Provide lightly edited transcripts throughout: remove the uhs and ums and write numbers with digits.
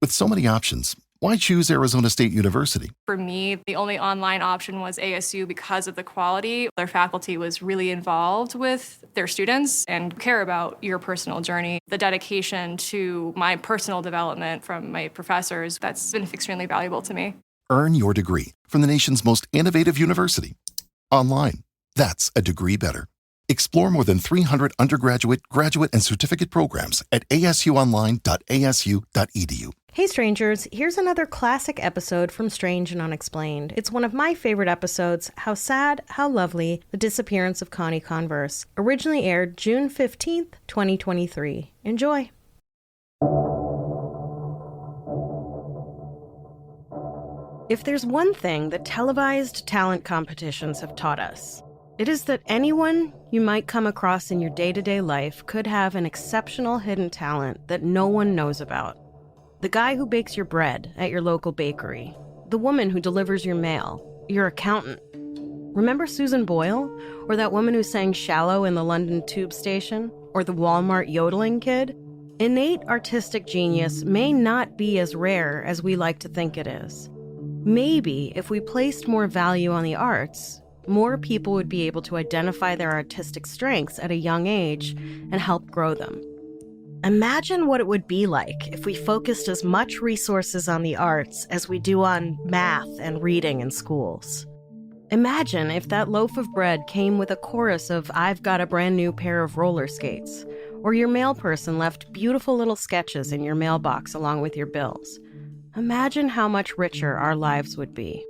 With so many options, why choose Arizona State University? For me, the only online option was ASU because of the quality. Their faculty was really involved with their students and care about your personal journey. The dedication to my personal development from my professors, that's been extremely valuable to me. Earn your degree from the nation's most innovative university. Online. That's a degree better. Explore more than 300 undergraduate, graduate, and certificate programs at asuonline.asu.edu. Hey strangers, here's another classic episode from Strange and Unexplained. It's one of my favorite episodes, How Sad, How Lovely, The Disappearance of Connie Converse. Originally aired June 15th, 2023. Enjoy. If there's one thing that televised talent competitions have taught us, it is that anyone you might come across in your day-to-day life could have an exceptional hidden talent that no one knows about. The guy who bakes your bread at your local bakery, the woman who delivers your mail, your accountant. Remember Susan Boyle? Or that woman who sang Shallow in the London Tube Station? Or the Walmart yodeling kid? Innate artistic genius may not be as rare as we like to think it is. Maybe if we placed more value on the arts, more people would be able to identify their artistic strengths at a young age and help grow them. Imagine what it would be like if we focused as much resources on the arts as we do on math and reading in schools. Imagine if that loaf of bread came with a chorus of "I've got a brand new pair of roller skates," or your mail person left beautiful little sketches in your mailbox along with your bills. Imagine how much richer our lives would be.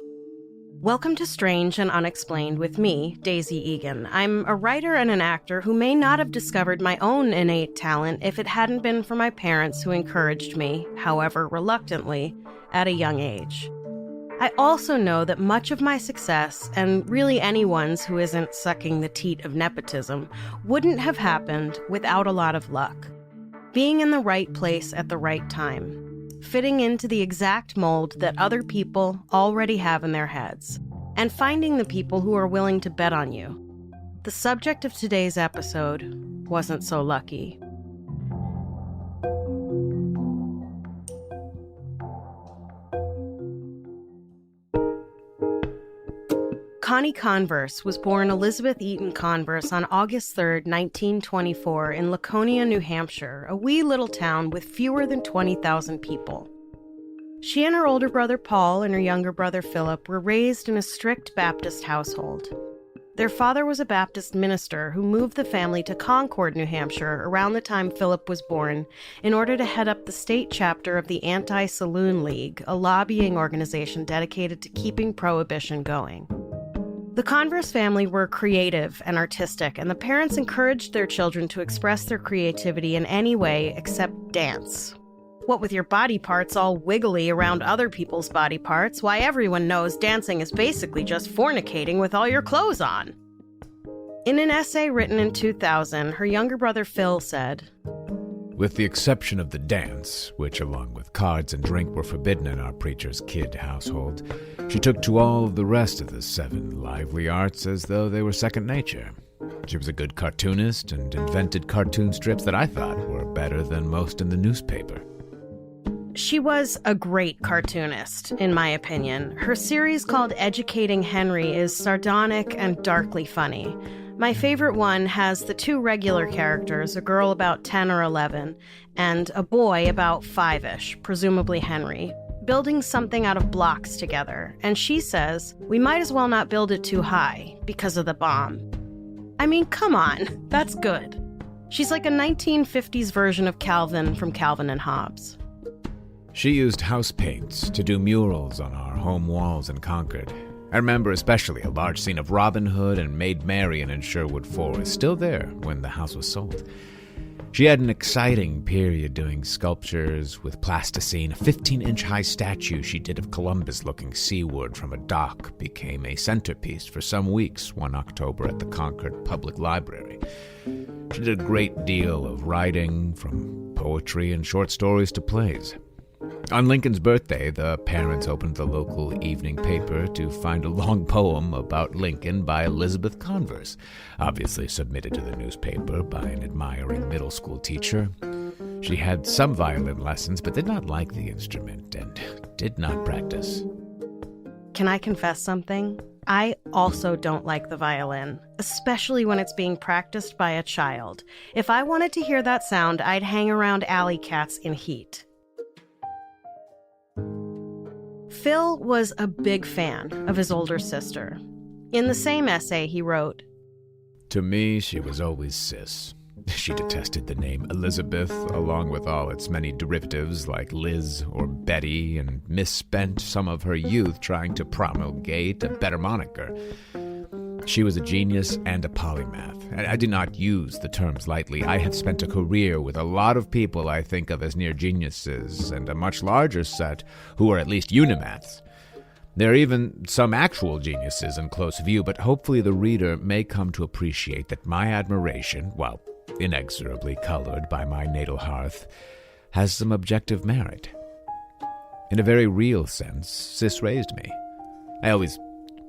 Welcome to Strange and Unexplained with me, Daisy Egan. I'm a writer and an actor who may not have discovered my own innate talent if it hadn't been for my parents who encouraged me, however reluctantly, at a young age. I also know that much of my success, and really anyone's who isn't sucking the teat of nepotism, wouldn't have happened without a lot of luck. Being in the right place at the right time. Fitting into the exact mold that other people already have in their heads, and finding the people who are willing to bet on you. The subject of today's episode wasn't so lucky. Connie Converse was born Elizabeth Eaton Converse on August 3, 1924, in Laconia, New Hampshire, a wee little town with fewer than 20,000 people. She and her older brother Paul and her younger brother Philip were raised in a strict Baptist household. Their father was a Baptist minister who moved the family to Concord, New Hampshire, around the time Philip was born, in order to head up the state chapter of the Anti-Saloon League, a lobbying organization dedicated to keeping prohibition going. The Converse family were creative and artistic, and the parents encouraged their children to express their creativity in any way except dance. What with your body parts all wiggly around other people's body parts, why everyone knows dancing is basically just fornicating with all your clothes on. In an essay written in 2000, her younger brother Phil said, "With the exception of the dance, which along with cards and drink were forbidden in our preacher's kid household, she took to all of the rest of the 7 lively arts as though they were second nature. She was a good cartoonist and invented cartoon strips that I thought were better than most in the newspaper." She was a great cartoonist, in my opinion. Her series called Educating Henry is sardonic and darkly funny. My favorite one has the 2 regular characters, a girl about 10 or 11, and a boy about 5-ish, presumably Henry, building something out of blocks together. And she says, "We might as well not build it too high, because of the bomb." I mean, come on, that's good. She's like a 1950s version of Calvin from Calvin and Hobbes. She used house paints to do murals on our home walls in Concord. I remember especially a large scene of Robin Hood and Maid Marian in Sherwood Forest, still there when the house was sold. She had an exciting period doing sculptures with plasticine. A 15-inch high statue she did of Columbus looking seaward from a dock became a centerpiece for some weeks one October at the Concord Public Library. She did a great deal of writing, from poetry and short stories to plays. On Lincoln's birthday, the parents opened the local evening paper to find a long poem about Lincoln by Elizabeth Converse, obviously submitted to the newspaper by an admiring middle school teacher. She had some violin lessons, but did not like the instrument and did not practice. Can I confess something? I also don't like the violin, especially when it's being practiced by a child. If I wanted to hear that sound, I'd hang around alley cats in heat. Phil was a big fan of his older sister. In the same essay, he wrote, "To me, she was always Sis. She detested the name Elizabeth, along with all its many derivatives like Liz or Betty, and misspent some of her youth trying to promulgate a better moniker. She was a genius and a polymath, and I do not use the terms lightly. I have spent a career with a lot of people I think of as near geniuses, and a much larger set who are at least unimaths. There are even some actual geniuses in close view, but hopefully the reader may come to appreciate that my admiration, while inexorably colored by my natal hearth, has some objective merit. In a very real sense, Sis raised me. I always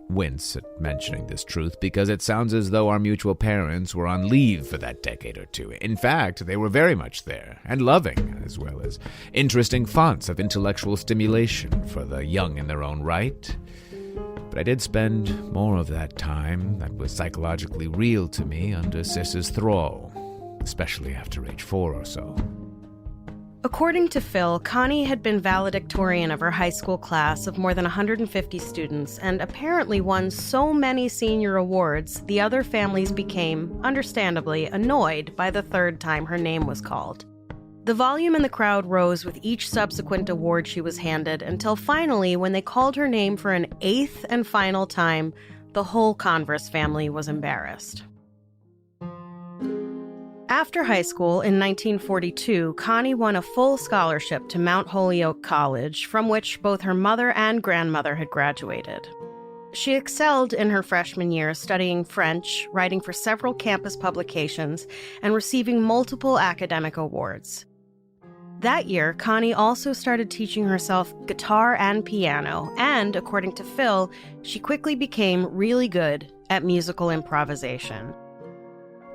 wince at mentioning this truth because it sounds as though our mutual parents were on leave for that decade or two. In fact, they were very much there, and loving, as well as interesting fonts of intellectual stimulation for the young in their own right. But I did spend more of that time that was psychologically real to me under Sis's thrall, especially after age 4 or so." According to Phil, Connie had been valedictorian of her high school class of more than 150 students and apparently won so many senior awards, the other families became, understandably, annoyed by the third time her name was called. The volume in the crowd rose with each subsequent award she was handed until finally, when they called her name for an 8th and final time, the whole Converse family was embarrassed. After high school in 1942, Connie won a full scholarship to Mount Holyoke College, from which both her mother and grandmother had graduated. She excelled in her freshman year, studying French, writing for several campus publications, and receiving multiple academic awards. That year, Connie also started teaching herself guitar and piano, and, according to Phil, she quickly became really good at musical improvisation.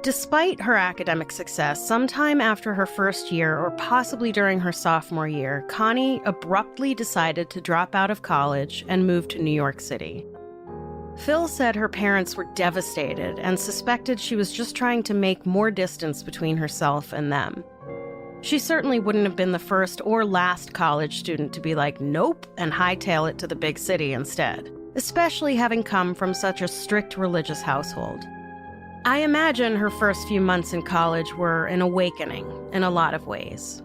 Despite her academic success, sometime after her first year, or possibly during her sophomore year, Connie abruptly decided to drop out of college and move to New York City. Phil said her parents were devastated and suspected she was just trying to make more distance between herself and them. She certainly wouldn't have been the first or last college student to be like, nope, and hightail it to the big city instead, especially having come from such a strict religious household. I imagine her first few months in college were an awakening in a lot of ways.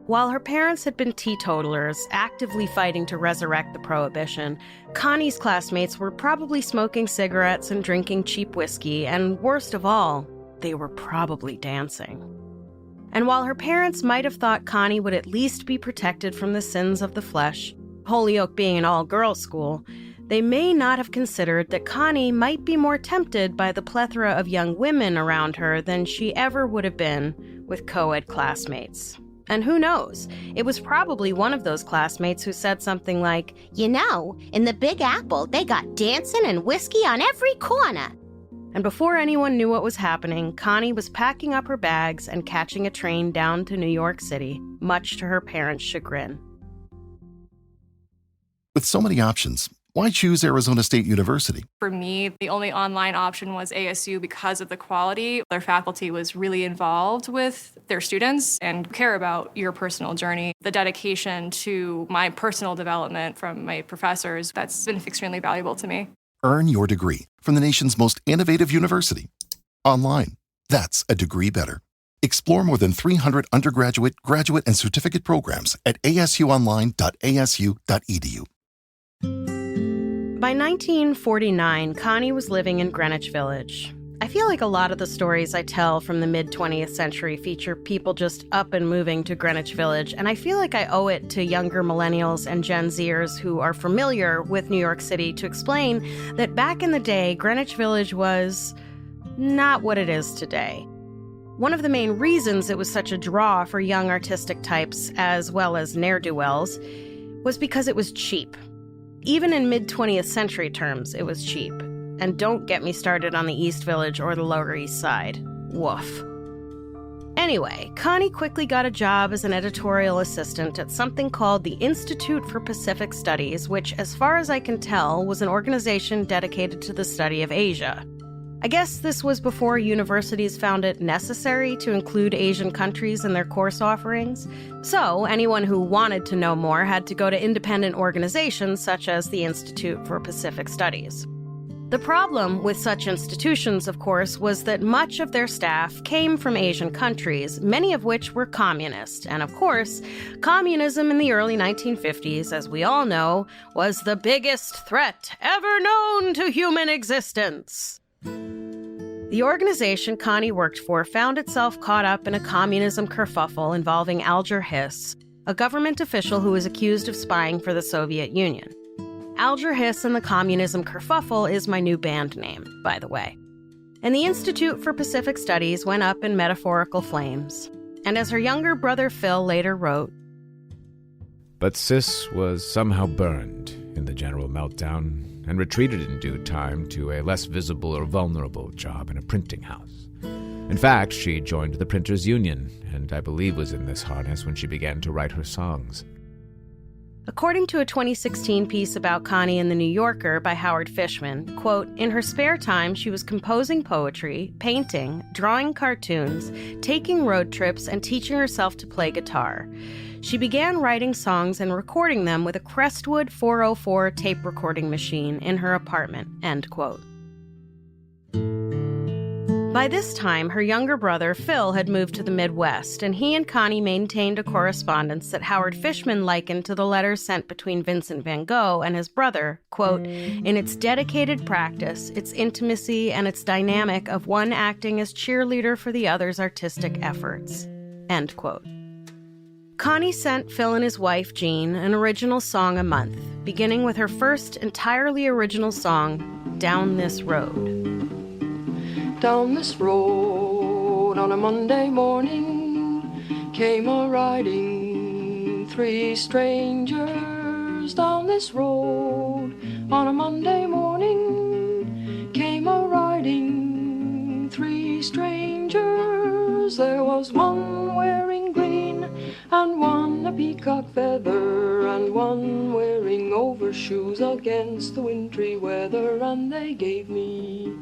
While her parents had been teetotalers, actively fighting to resurrect the prohibition, Connie's classmates were probably smoking cigarettes and drinking cheap whiskey, and worst of all, they were probably dancing. And while her parents might have thought Connie would at least be protected from the sins of the flesh, Holyoke being an all-girls school, they may not have considered that Connie might be more tempted by the plethora of young women around her than she ever would have been with co-ed classmates. And who knows, it was probably one of those classmates who said something like, "You know, in the Big Apple, they got dancing and whiskey on every corner." And before anyone knew what was happening, Connie was packing up her bags and catching a train down to New York City, much to her parents' chagrin. With so many options, why choose Arizona State University? For me, the only online option was ASU because of the quality. Their faculty was really involved with their students and care about your personal journey. The dedication to my personal development from my professors, that's been extremely valuable to me. Earn your degree from the nation's most innovative university. Online. That's a degree better. Explore more than 300 undergraduate, graduate, and certificate programs at asuonline.asu.edu. By 1949, Connie was living in Greenwich Village. I feel like a lot of the stories I tell from the mid-20th century feature people just up and moving to Greenwich Village, and I feel like I owe it to younger millennials and Gen Zers who are familiar with New York City to explain that back in the day, Greenwich Village was not what it is today. One of the main reasons it was such a draw for young artistic types as well as ne'er-do-wells was because it was cheap. Even in mid-20th century terms, it was cheap. And don't get me started on the East Village or the Lower East Side. Woof. Anyway, Connie quickly got a job as an editorial assistant at something called the Institute for Pacific Studies, which, as far as I can tell, was an organization dedicated to the study of Asia. I guess this was before universities found it necessary to include Asian countries in their course offerings. So anyone who wanted to know more had to go to independent organizations such as the Institute for Pacific Studies. The problem with such institutions, of course, was that much of their staff came from Asian countries, many of which were communist. And of course, communism in the early 1950s, as we all know, was the biggest threat ever known to human existence. The organization Connie worked for found itself caught up in a communism kerfuffle involving Alger Hiss, a government official who was accused of spying for the Soviet Union. Alger Hiss and the Communism Kerfuffle is my new band name, by the way. And the Institute for Pacific Studies went up in metaphorical flames. And as her younger brother Phil later wrote, but Sis was somehow burned in the general meltdown and retreated in due time to a less visible or vulnerable job in a printing house. In fact, she joined the Printers Union, and I believe was in this harness when she began to write her songs. According to a 2016 piece about Connie in The New Yorker by Howard Fishman, quote, in her spare time, she was composing poetry, painting, drawing cartoons, taking road trips, and teaching herself to play guitar. She began writing songs and recording them with a Crestwood 404 tape recording machine in her apartment, end quote. By this time, her younger brother, Phil, had moved to the Midwest, and he and Connie maintained a correspondence that Howard Fishman likened to the letters sent between Vincent van Gogh and his brother, quote, in its dedicated practice, its intimacy, and its dynamic of one acting as cheerleader for the other's artistic efforts, end quote. Connie sent Phil and his wife, Jean, an original song a month, beginning with her first entirely original song, Down This Road. Down this road on a Monday morning came a-riding three strangers. Down this road on a Monday morning came a-riding three strangers. There was one wearing green and one a peacock feather and one wearing overshoes against the wintry weather, and they gave me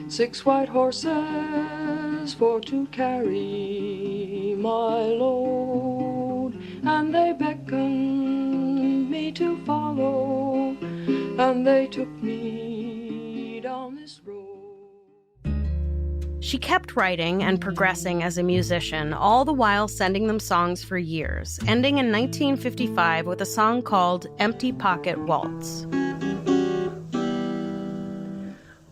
6 white horses for to carry my load, and they beckoned me to follow, and they took me down this road. She kept writing and progressing as a musician, all the while sending them songs for years, ending in 1955 with a song called Empty Pocket Waltz.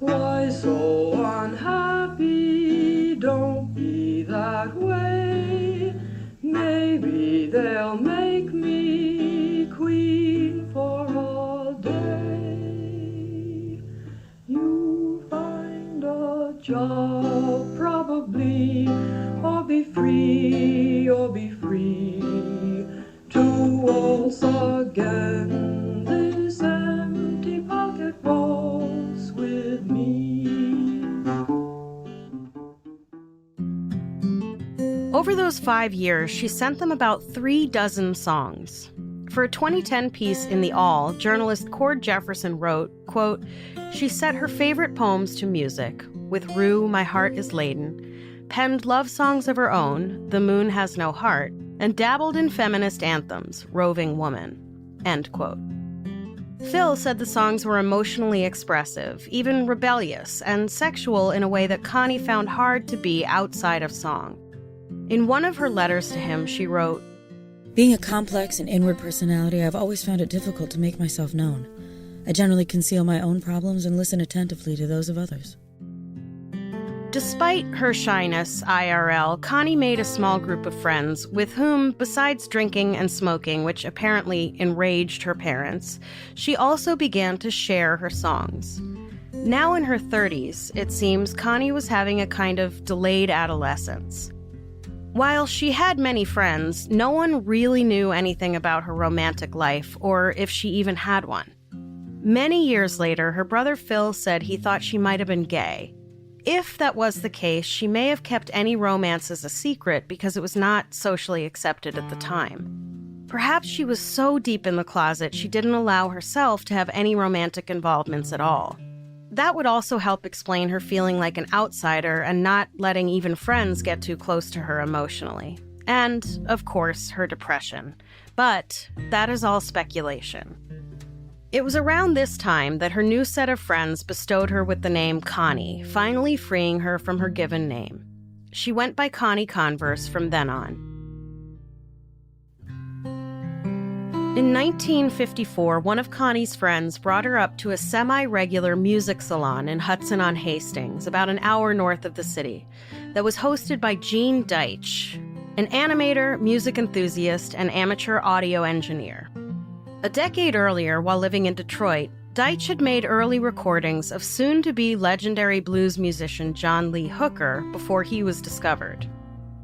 Why so unhappy? Don't be that way. Maybe they'll make me queen for all day. You find a job probably, or be free to waltz again this empty pocket waltz with me. Over those 5 years, she sent them about 36 songs. For a 2010 piece in The All, journalist Cord Jefferson wrote, quote, she set her favorite poems to music, with Rue, My Heart is Laden, penned love songs of her own, The Moon Has No Heart, and dabbled in feminist anthems, Roving Woman, end quote. Phil said the songs were emotionally expressive, even rebellious, and sexual in a way that Connie found hard to be outside of song. In one of her letters to him, she wrote, being a complex and inward personality, I've always found it difficult to make myself known. I generally conceal my own problems and listen attentively to those of others. Despite her shyness, IRL, Connie made a small group of friends with whom, besides drinking and smoking, which apparently enraged her parents, she also began to share her songs. Now in her 30s, it seems Connie was having a kind of delayed adolescence. While she had many friends, no one really knew anything about her romantic life, or if she even had one. Many years later, her brother Phil said he thought she might have been gay. if that was the case, she may have kept any romances a secret because it was not socially accepted at the time. Perhaps she was so deep in the closet she didn't allow herself to have any romantic involvements at all. That would also help explain her feeling like an outsider and not letting even friends get too close to her emotionally. And, of course, her depression. But that is all speculation. It was around this time that her new set of friends bestowed her with the name Connie, finally freeing her from her given name. She went by Connie Converse from then on. In 1954, one of Connie's friends brought her up to a semi-regular music salon in Hudson-on-Hastings, about an hour north of the city, that was hosted by Gene Deitch, an animator, music enthusiast, and amateur audio engineer. A decade earlier, while living in Detroit, Deitch had made early recordings of soon-to-be legendary blues musician John Lee Hooker before he was discovered.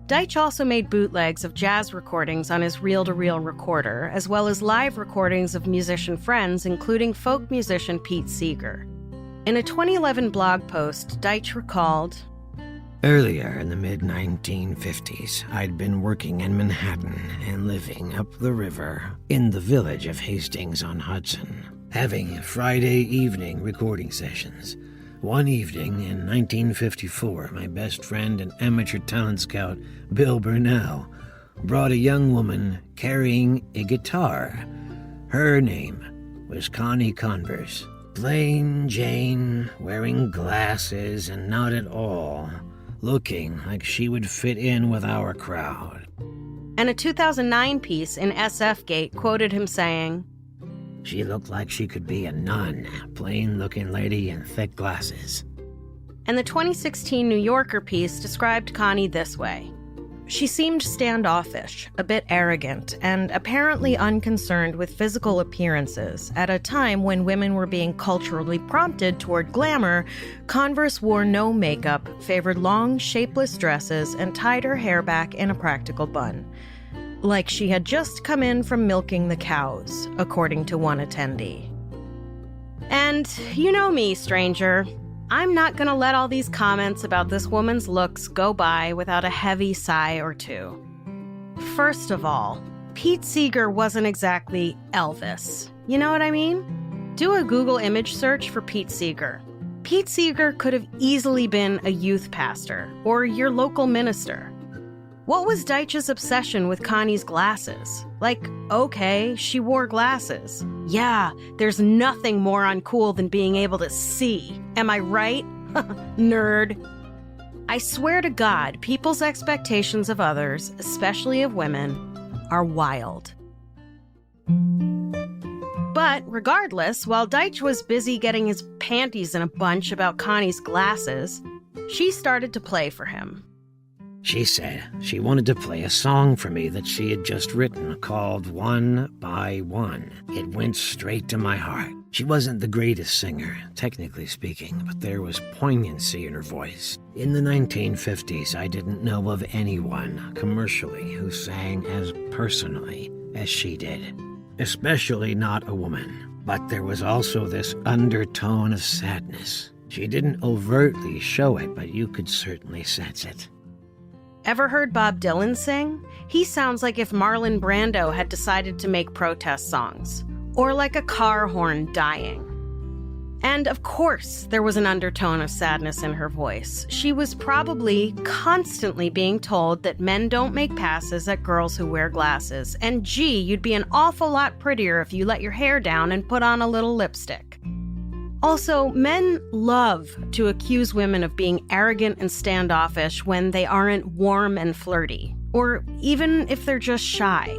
Deitch also made bootlegs of jazz recordings on his reel-to-reel recorder, as well as live recordings of musician friends, including folk musician Pete Seeger. In a 2011 blog post, Deitch recalled, "Earlier in the mid-1950s, I'd been working in Manhattan and living up the river in the village of Hastings-on-Hudson, having Friday evening recording sessions. One evening in 1954, my best friend and amateur talent scout, Bill Burnell, brought a young woman carrying a guitar. Her name was Connie Converse. Plain Jane, wearing glasses and not at all looking like she would fit in with our crowd." And a 2009 piece in SF Gate quoted him saying, "She looked like she could be a nun, plain-looking lady in thick glasses." And the 2016 New Yorker piece described Connie this way. She seemed standoffish, a bit arrogant, and apparently unconcerned with physical appearances. At a time when women were being culturally prompted toward glamour, Converse wore no makeup, favored long, shapeless dresses, and tied her hair back in a practical bun. Like she had just come in from milking the cows, according to one attendee. And you know me, stranger. I'm not gonna let all these comments about this woman's looks go by without a heavy sigh or two. First of all, Pete Seeger wasn't exactly Elvis. You know what I mean? Do a Google image search for Pete Seeger. Pete Seeger could have easily been a youth pastor or your local minister. What was Deitch's obsession with Connie's glasses? Like, okay, she wore glasses. Yeah, there's nothing more uncool than being able to see. Am I right? Nerd. I swear to God, people's expectations of others, especially of women, are wild. But regardless, while Deitch was busy getting his panties in a bunch about Connie's glasses, she started to play for him. She said she wanted to play a song for me that she had just written called One by One. It went straight to my heart. She wasn't the greatest singer, technically speaking, but there was poignancy in her voice. In the 1950s, I didn't know of anyone, commercially, who sang as personally as she did. Especially not a woman. But there was also this undertone of sadness. She didn't overtly show it, but you could certainly sense it. Ever heard Bob Dylan sing? He sounds like if Marlon Brando had decided to make protest songs. Or like a car horn dying. And of course, there was an undertone of sadness in her voice. She was probably constantly being told that men don't make passes at girls who wear glasses. And gee, you'd be an awful lot prettier if you let your hair down and put on a little lipstick. Also, men love to accuse women of being arrogant and standoffish when they aren't warm and flirty, or even if they're just shy.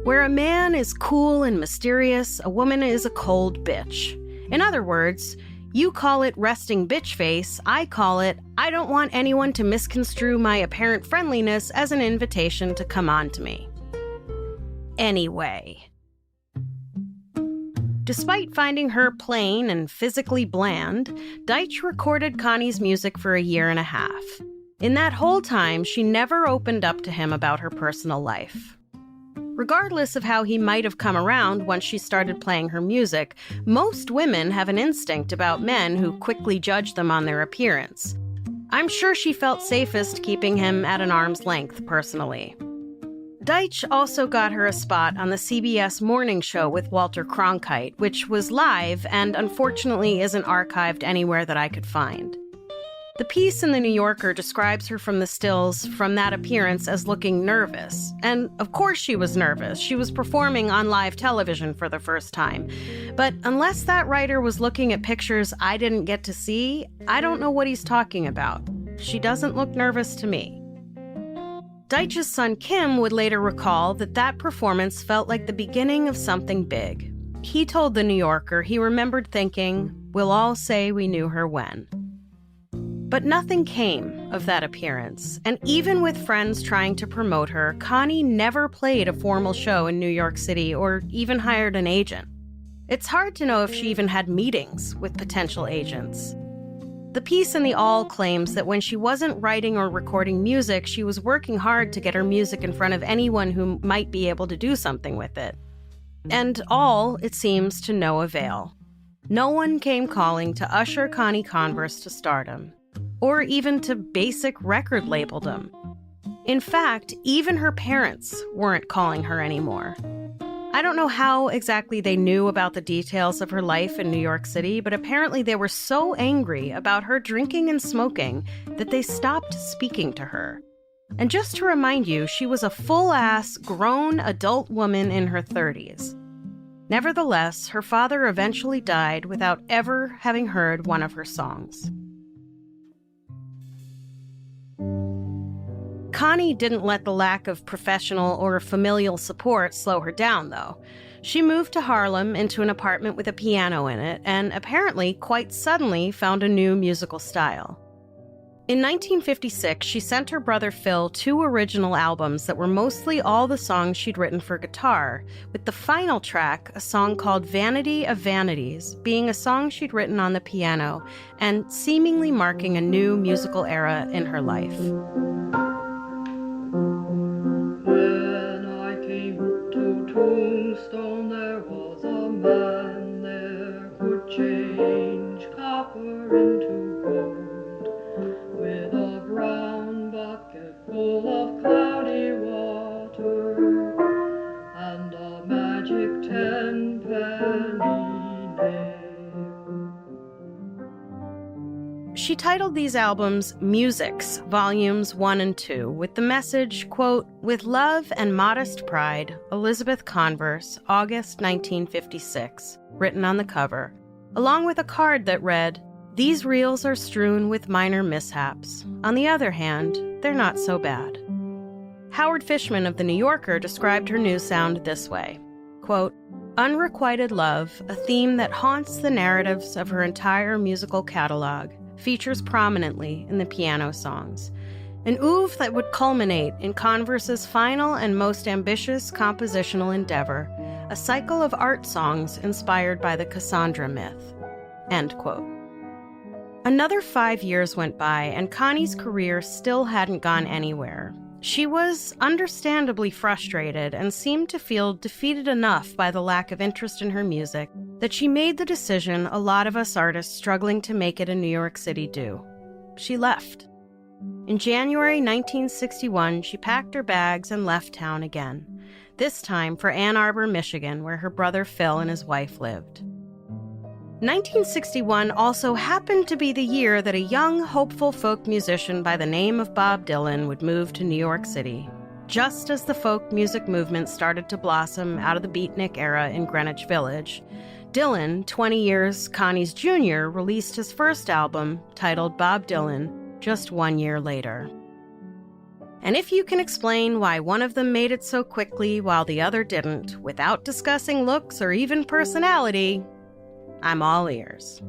Where a man is cool and mysterious, a woman is a cold bitch. In other words, you call it resting bitch face, I call it, I don't want anyone to misconstrue my apparent friendliness as an invitation to come on to me. Anyway. Despite finding her plain and physically bland, Deitch recorded Connie's music for a year and a half. In that whole time, she never opened up to him about her personal life. Regardless of how he might have come around once she started playing her music, most women have an instinct about men who quickly judge them on their appearance. I'm sure she felt safest keeping him at an arm's length, personally. Deitch also got her a spot on the CBS morning show with Walter Cronkite, which was live and unfortunately isn't archived anywhere that I could find. The piece in The New Yorker describes her from the stills from that appearance as looking nervous. And of course she was nervous. She was performing on live television for the first time. But unless that writer was looking at pictures I didn't get to see, I don't know what he's talking about. She doesn't look nervous to me. Deitch's son Kim would later recall that performance felt like the beginning of something big. He told The New Yorker he remembered thinking, "We'll all say we knew her when." But nothing came of that appearance, and even with friends trying to promote her, Connie never played a formal show in New York City or even hired an agent. It's hard to know if she even had meetings with potential agents. The piece in the All claims that when she wasn't writing or recording music, she was working hard to get her music in front of anyone who might be able to do something with it. And all, it seems, to no avail. No one came calling to usher Connie Converse to stardom, or even to basic record labeldom. In fact, even her parents weren't calling her anymore. I don't know how exactly they knew about the details of her life in New York City, but apparently they were so angry about her drinking and smoking that they stopped speaking to her. And just to remind you, she was a full-ass, grown adult woman in her 30s. Nevertheless, her father eventually died without ever having heard one of her songs. Connie didn't let the lack of professional or familial support slow her down, though. She moved to Harlem into an apartment with a piano in it, and apparently, quite suddenly, found a new musical style. In 1956, she sent her brother Phil 2 original albums that were mostly all the songs she'd written for guitar, with the final track, a song called Vanity of Vanities, being a song she'd written on the piano and seemingly marking a new musical era in her life. Tombstone, there was a man there could change copper into gold with a brown bucket full of cloudy water and a magic 10-penny nail. She titled these albums Musics, Volumes 1 and 2, with the message, quote, "With love and modest pride, Elizabeth Converse, August 1956, written on the cover, along with a card that read, "These reels are strewn with minor mishaps. On the other hand, they're not so bad." Howard Fishman of The New Yorker described her new sound this way, quote, "Unrequited love, a theme that haunts the narratives of her entire musical catalog, features prominently in the piano songs. An oeuvre that would culminate in Converse's final and most ambitious compositional endeavor, a cycle of art songs inspired by the Cassandra myth." End quote. Another 5 years went by, and Connie's career still hadn't gone anywhere. She was understandably frustrated and seemed to feel defeated enough by the lack of interest in her music that she made the decision a lot of us artists struggling to make it in New York City do. She left. In January 1961, she packed her bags and left town again, this time for Ann Arbor, Michigan, where her brother Phil and his wife lived. 1961 also happened to be the year that a young, hopeful folk musician by the name of Bob Dylan would move to New York City, just as the folk music movement started to blossom out of the beatnik era in Greenwich Village. Dylan, 20 years Connie's junior, released his first album, titled Bob Dylan, just 1 year later. And if you can explain why one of them made it so quickly while the other didn't, without discussing looks or even personality, I'm all ears.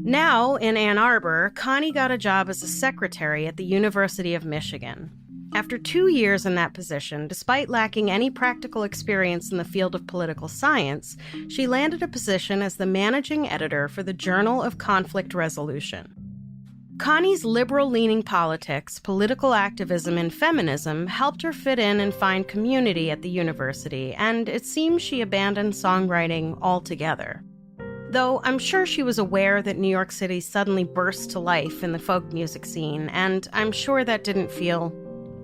Now, in Ann Arbor, Connie got a job as a secretary at the University of Michigan. After 2 years in that position, despite lacking any practical experience in the field of political science, she landed a position as the managing editor for the Journal of Conflict Resolution. Connie's liberal-leaning politics, political activism, and feminism helped her fit in and find community at the university, and it seems she abandoned songwriting altogether. Though I'm sure she was aware that New York City suddenly burst to life in the folk music scene, and I'm sure that didn't feel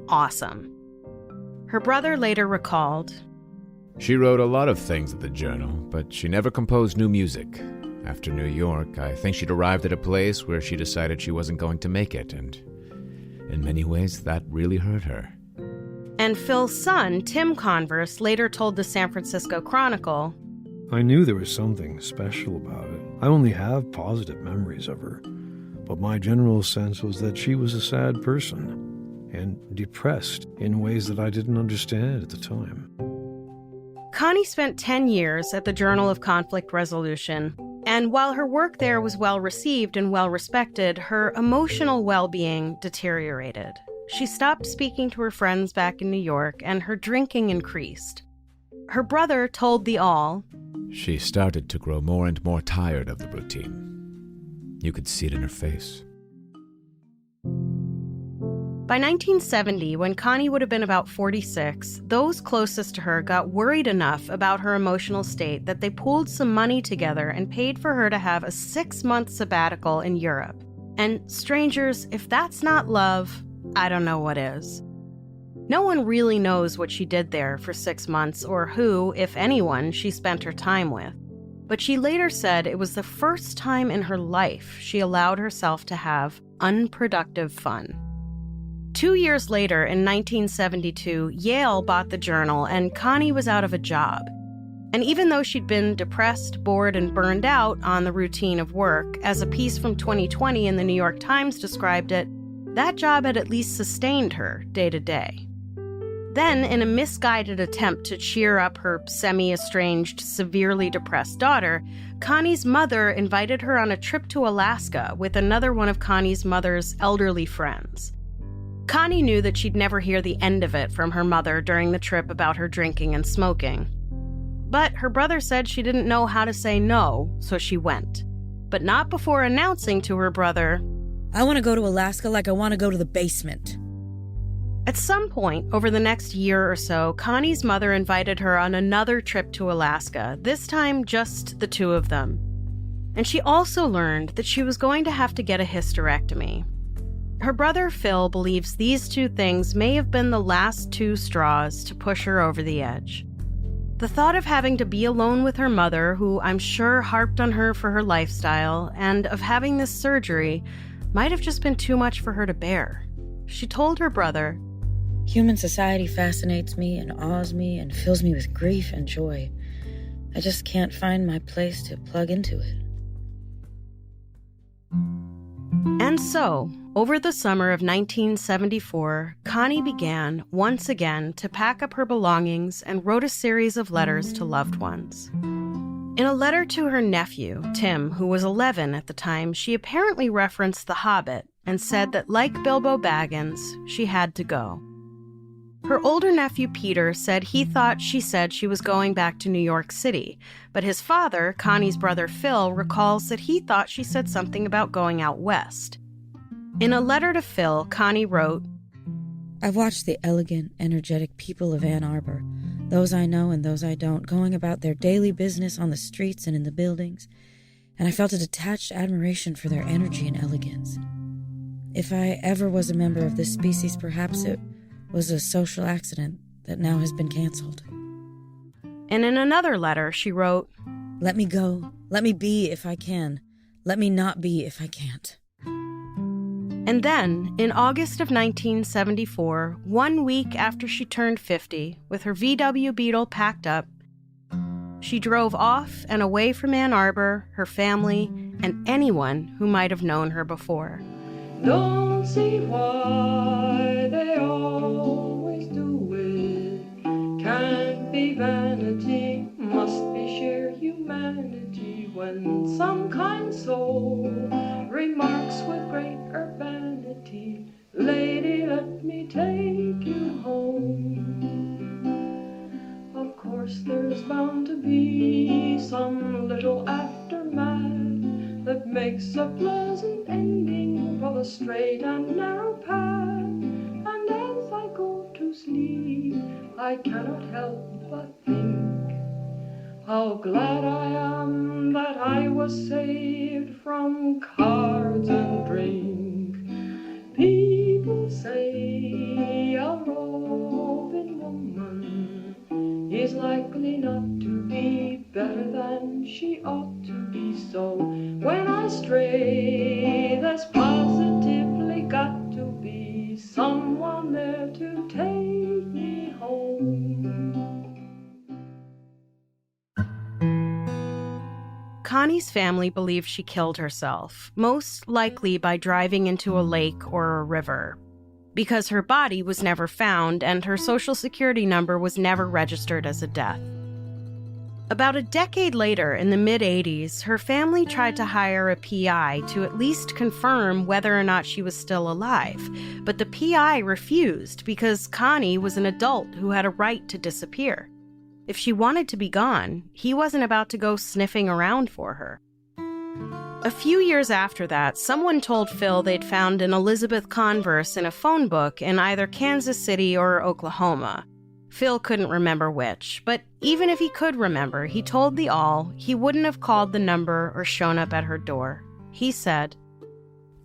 awesome. Her brother later recalled, "She wrote a lot of things at the Journal, but she never composed new music. After New York, I think she'd arrived at a place where she decided she wasn't going to make it, and in many ways, that really hurt her." And Phil's son, Tim Converse, later told the San Francisco Chronicle, "I knew there was something special about it. I only have positive memories of her, but my general sense was that she was a sad person and depressed in ways that I didn't understand at the time." Connie spent 10 years at the Journal of Conflict Resolution, and while her work there was well received and well respected, her emotional well-being deteriorated. She stopped speaking to her friends back in New York, and her drinking increased. Her brother told the All, "She started to grow more and more tired of the routine. You could see it in her face." By 1970, when Connie would have been about 46, those closest to her got worried enough about her emotional state that they pooled some money together and paid for her to have a 6-month sabbatical in Europe. And strangers, if that's not love, I don't know what is. No one really knows what she did there for 6 months or who, if anyone, she spent her time with. But she later said it was the first time in her life she allowed herself to have unproductive fun. 2 years later, in 1972, Yale bought the Journal and Connie was out of a job. And even though she'd been depressed, bored, and burned out on the routine of work, as a piece from 2020 in the New York Times described it, that job had at least sustained her day to day. Then, in a misguided attempt to cheer up her semi-estranged, severely depressed daughter, Connie's mother invited her on a trip to Alaska with another one of Connie's mother's elderly friends. Connie knew that she'd never hear the end of it from her mother during the trip about her drinking and smoking. But her brother said she didn't know how to say no, so she went. But not before announcing to her brother, "I want to go to Alaska like I want to go to the basement." At some point over the next year or so, Connie's mother invited her on another trip to Alaska, this time just the two of them. And she also learned that she was going to have to get a hysterectomy. Her brother Phil believes these two things may have been the last two straws to push her over the edge. The thought of having to be alone with her mother, who I'm sure harped on her for her lifestyle, and of having this surgery might have just been too much for her to bear. She told her brother, "Human society fascinates me and awes me and fills me with grief and joy. I just can't find my place to plug into it." And so, over the summer of 1974, Connie began, once again, to pack up her belongings and wrote a series of letters to loved ones. In a letter to her nephew, Tim, who was 11 at the time, she apparently referenced The Hobbit and said that, like Bilbo Baggins, she had to go. Her older nephew, Peter, said he thought she said she was going back to New York City, but his father, Connie's brother Phil, recalls that he thought she said something about going out west. In a letter to Phil, Connie wrote, "I've watched the elegant, energetic people of Ann Arbor, those I know and those I don't, going about their daily business on the streets and in the buildings, and I felt a detached admiration for their energy and elegance. If I ever was a member of this species, perhaps it was a social accident that now has been canceled." And in another letter, she wrote, "Let me go. Let me be if I can. Let me not be if I can't." And then, in August of 1974, 1 week after she turned 50, with her VW Beetle packed up, she drove off and away from Ann Arbor, her family, and anyone who might have known her before. Don't see why they always do it. Can't be vanity, must be sheer humanity. When some kind soul remarks with great urbanity, "Lady, let me take you home." Of course there's bound to be some little aftermath that makes a pleasant ending for the straight and narrow path. And as I go to sleep, I cannot help but think How glad I am that I was saved from cards and drink. People say a roving woman is likely not to be better than she ought to be. So when I stray, there's positively got to be someone there to take me home. Connie's family believes she killed herself, most likely by driving into a lake or a river, because her body was never found and her social security number was never registered as a death. About a decade later, in the mid-'80s, her family tried to hire a PI to at least confirm whether or not she was still alive, but the PI refused because Connie was an adult who had a right to disappear. If she wanted to be gone, he wasn't about to go sniffing around for her. A few years after that, someone told Phil they'd found an Elizabeth Converse in a phone book in either Kansas City or Oklahoma. Phil couldn't remember which, but even if he could remember, he told the All he wouldn't have called the number or shown up at her door. He said,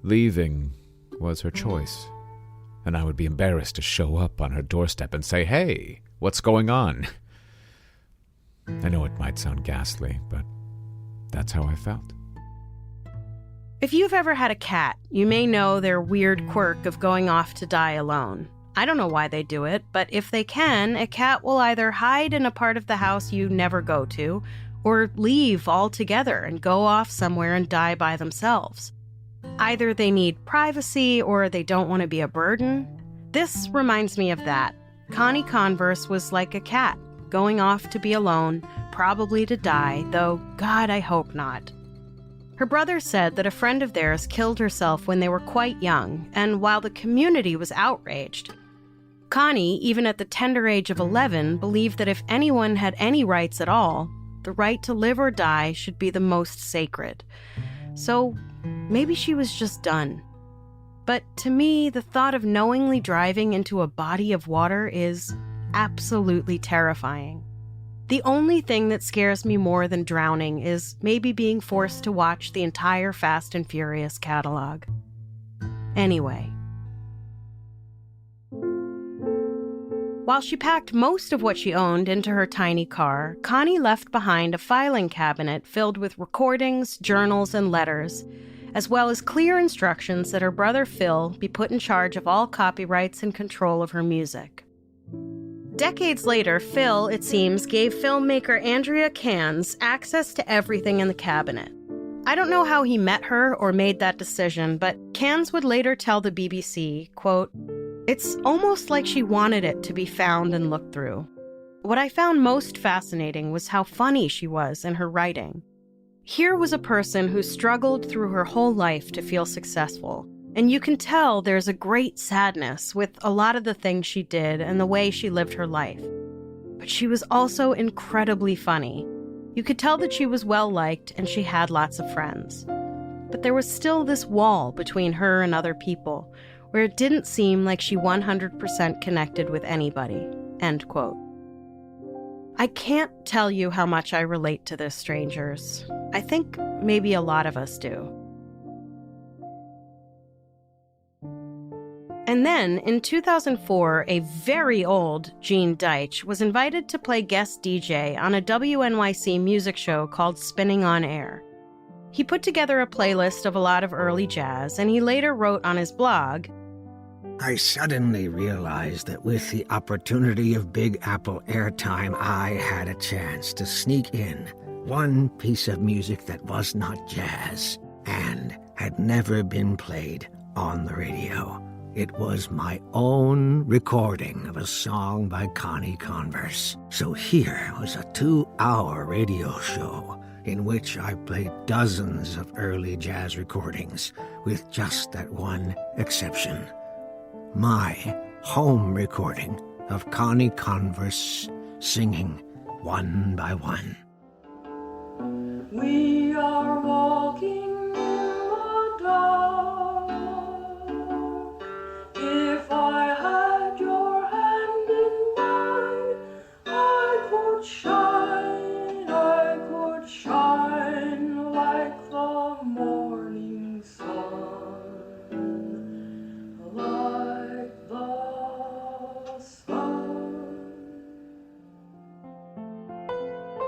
Leaving was her choice, and I would be embarrassed to show up on her doorstep and say, "Hey, what's going on?" I know it might sound ghastly, but that's how I felt. If you've ever had a cat, you may know their weird quirk of going off to die alone. I don't know why they do it, but if they can, a cat will either hide in a part of the house you never go to, or leave altogether and go off somewhere and die by themselves. Either they need privacy or they don't want to be a burden. This reminds me of that. Connie Converse was like a cat, going off to be alone, probably to die, though God, I hope not. Her brother said that a friend of theirs killed herself when they were quite young, and while the community was outraged, Connie, even at the tender age of 11, believed that if anyone had any rights at all, the right to live or die should be the most sacred. So maybe she was just done. But to me, the thought of knowingly driving into a body of water is absolutely terrifying. The only thing that scares me more than drowning is maybe being forced to watch the entire Fast and Furious catalog. Anyway. While she packed most of what she owned into her tiny car, Connie left behind a filing cabinet filled with recordings, journals, and letters, as well as clear instructions that her brother Phil be put in charge of all copyrights and control of her music. Decades later, Phil, it seems, gave filmmaker Andrea Cans access to everything in the cabinet. I don't know how he met her or made that decision, but Cans would later tell the BBC, quote, "It's almost like she wanted it to be found and looked through." What I found most fascinating was how funny she was in her writing. Here was a person who struggled through her whole life to feel successful. And you can tell there's a great sadness with a lot of the things she did and the way she lived her life. But she was also incredibly funny. You could tell that she was well-liked and she had lots of friends. But there was still this wall between her and other people, where it didn't seem like she 100% connected with anybody. End quote. I can't tell you how much I relate to this, strangers. I think maybe a lot of us do. And then, in 2004, a very old Gene Deitch was invited to play guest DJ on a WNYC music show called Spinning on Air. He put together a playlist of a lot of early jazz, and he later wrote on his blog, I suddenly realized that with the opportunity of Big Apple airtime, I had a chance to sneak in one piece of music that was not jazz and had never been played on the radio. It was my own recording of a song by Connie Converse. So here was a 2-hour radio show in which I played dozens of early jazz recordings, with just that one exception. My home recording of Connie Converse singing one by one. We are walking in the dark. If I had your hand in mine, I could shine a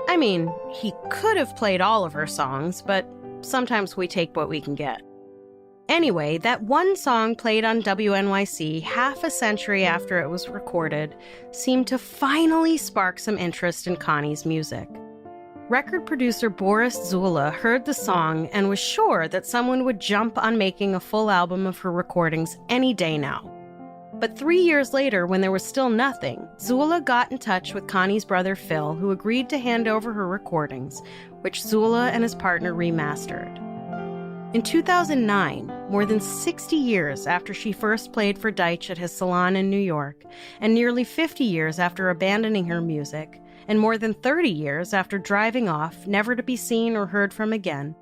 I mean, he could have played all of her songs, but sometimes we take what we can get. Anyway, that one song played on WNYC half a century after it was recorded seemed to finally spark some interest in Connie's music. Record producer Boris Zula heard the song and was sure that someone would jump on making a full album of her recordings any day now. But 3 years later, when there was still nothing, Zula got in touch with Connie's brother Phil, who agreed to hand over her recordings, which Zula and his partner remastered. In 2009, more than 60 years after she first played for Deitch at his salon in New York, and nearly 50 years after abandoning her music, and more than 30 years after driving off, never to be seen or heard from again,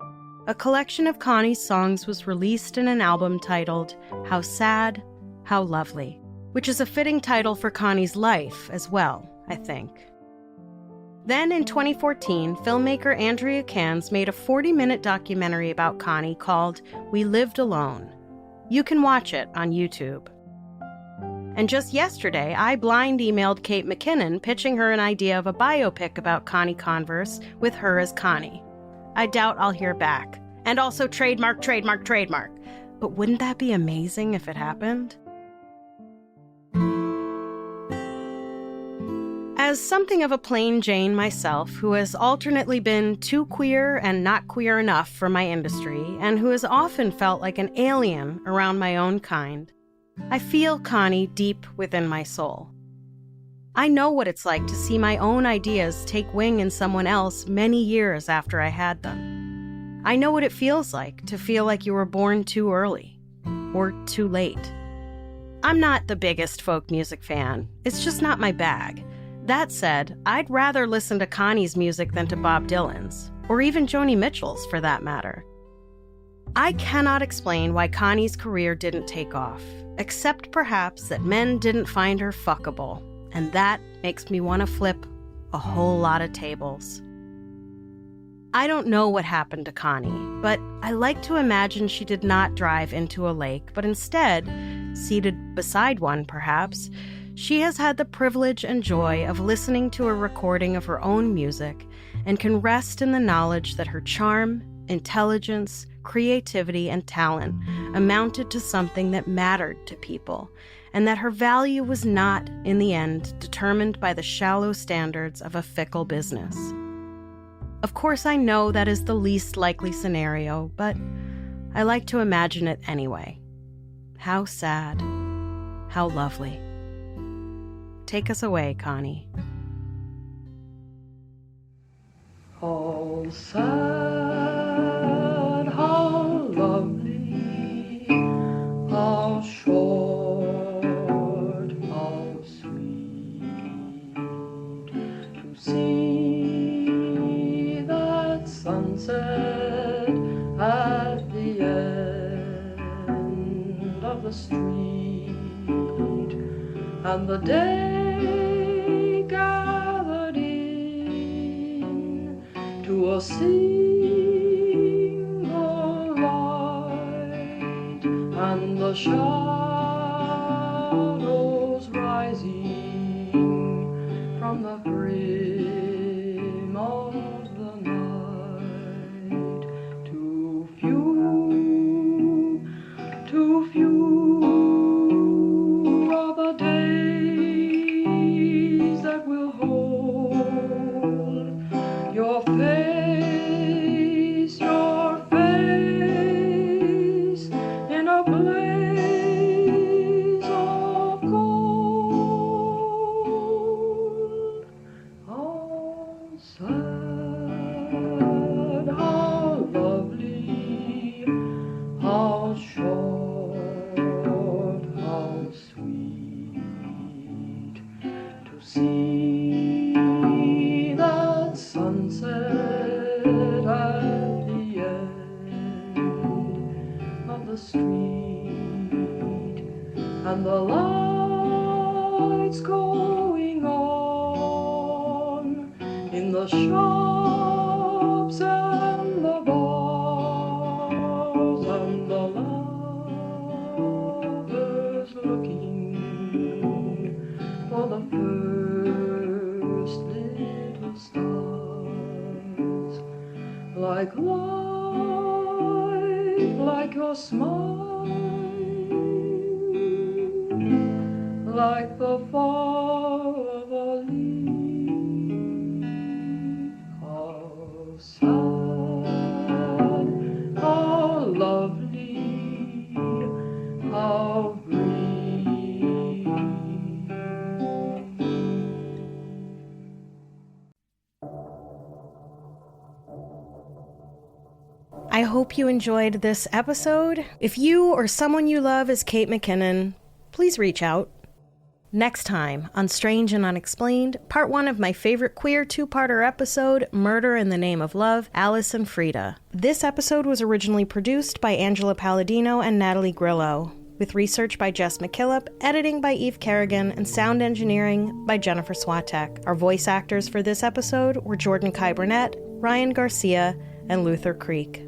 a collection of Connie's songs was released in an album titled How Sad, How Lovely, which is a fitting title for Connie's life as well, I think. Then in 2014, filmmaker Andrea Cans made a 40-minute documentary about Connie called We Lived Alone. You can watch it on YouTube. And just yesterday, I blind emailed Kate McKinnon pitching her an idea of a biopic about Connie Converse with her as Connie. I doubt I'll hear back. And also trademark. But wouldn't that be amazing if it happened? As something of a plain Jane myself, who has alternately been too queer and not queer enough for my industry, and who has often felt like an alien around my own kind, I feel Connie deep within my soul. I know what it's like to see my own ideas take wing in someone else many years after I had them. I know what it feels like to feel like you were born too early, or too late. I'm not the biggest folk music fan. It's just not my bag. That said, I'd rather listen to Connie's music than to Bob Dylan's, or even Joni Mitchell's for that matter. I cannot explain why Connie's career didn't take off, except perhaps that men didn't find her fuckable, and that makes me want to flip a whole lot of tables. I don't know what happened to Connie, but I like to imagine she did not drive into a lake, but instead, seated beside one perhaps, she has had the privilege and joy of listening to a recording of her own music and can rest in the knowledge that her charm, intelligence, creativity, and talent amounted to something that mattered to people, and that her value was not, in the end, determined by the shallow standards of a fickle business. Of course, I know that is the least likely scenario, but I like to imagine it anyway. How sad. How lovely. Take us away, Connie. How sad, how lovely, how short, how sweet, to see that sunset at the end of the street, and the day gathered in to a single light, and the shadows rising from the brim of the night. Too few are the days that will hold your face in a blaze of gold. How sad, how lovely, how short, how sweet, to see that sunset at the end of the street, and the lights going on in the shops and the bars, and the lovers looking for the first little star. like life, like your smile, like the fall of a leaf, how sad, how lovely, how brief. I hope you enjoyed this episode. If you or someone you love is Kate McKinnon, please reach out. Next time on Strange and Unexplained, part 1 of my favorite queer two-parter episode, Murder in the Name of Love, Alice and Frida. This episode was originally produced by Angela Palladino and Natalie Grillo, with research by Jess McKillop, editing by Eve Kerrigan, and sound engineering by Jennifer Swatek. Our voice actors for this episode were Jordan Kai Burnett, Ryan Garcia, and Luther Creek.